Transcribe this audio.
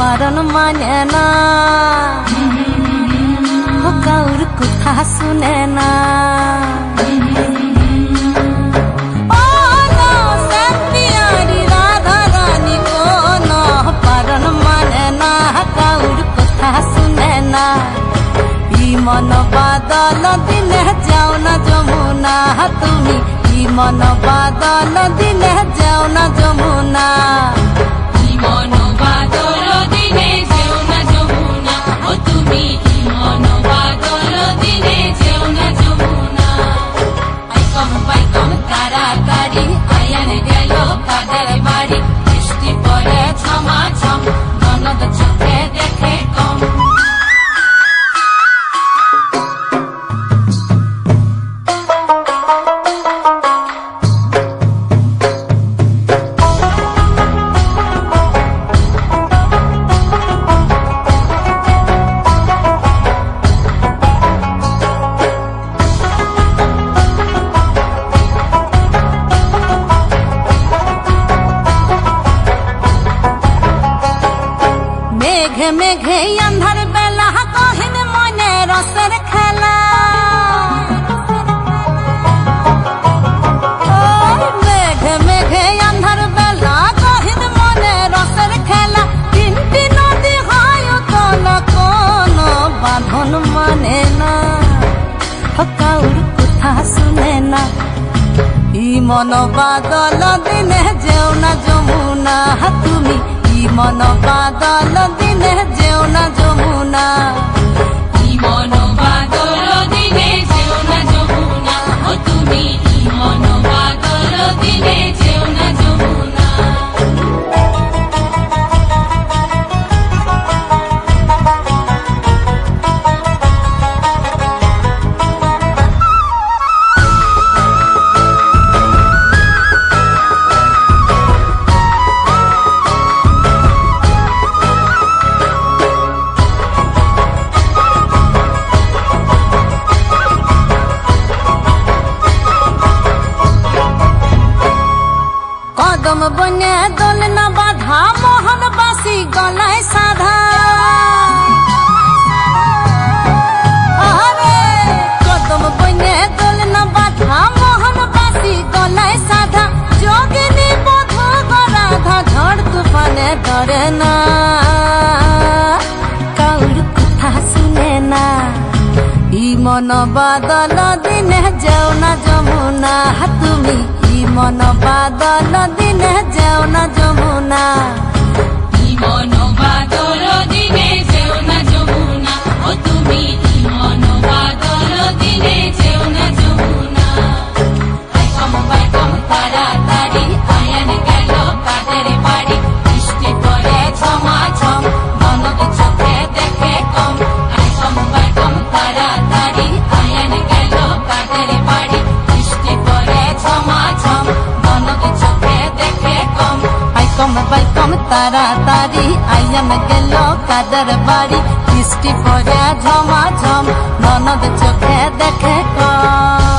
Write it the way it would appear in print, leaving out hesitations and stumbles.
বারণ মানে না, কাউর কথা শুনে না। মন বাদল দিনে যাও না যমুনা, তুমি মন বাদল দিনে যাও না যমুনা। মন বাদল দিনে যেও না যমুনা, ও তুমি মন বাদল দিনে যেও না যমুনা। পাইকম তাড়াতাড়ি আয়ান গেল কাদের বাড়ি, বৃষ্টি পড়ে ছমাছম, ননদ চোখে দেখে কম। মেঘে মেঘে আন্ধার বেলা কহিন মনে রসের খেলা, মেঘে মেঘে আন্ধার বেলা কহিন মনে রসের খেলা। তিনটি নদী হয় কোন কোন বাঁধন মানে না, কাউর কথা শুনে না। মন বাদল দিনে যেও না যমুনা, তুমি মন বাদল দিনে যেও না যমুনা। মন বাদল দিনে যেও না যমুনা, ও তুমি মন বাদল দিনে যেও না যমুনা। কদম বনে দোল না বাধা, মোহন বাসি গলায় সাধা। আরে কদম বনে দোল না বাধা, মোহন বাসি গলায় সাধা। যোগিনী বধূ গরাধা, ঝড় তুফানে ডরে না, কাউর কথা শুনে না। মন বাদল দিনে যেও না যমুনা, তুমি মন বাদল দিনে যেও না যমুনা। মন বাদল দিনে যেও না যমুনা, ও তুমি মন বাদল দিনে যেও না যমুনা। পাইকম তাড়াতাড়ি আয়ান গেল কাদের বাড়ি, বৃষ্টি পড়ে ছমাছম, ননদ চোখে দেখে কম। পাইকম তাড়াতাড়ি আয়ান গেল কাদের বাড়ি, বৃষ্টি পড়ে ছমাছম, ননদ চোখে দেখে কম। পাইকম তাড়াতাড়ি আয়ান গেল কাদের বাড়ি, বৃষ্টি পড়ে ঝমাঝম, ননদ চোখে দেখে কম।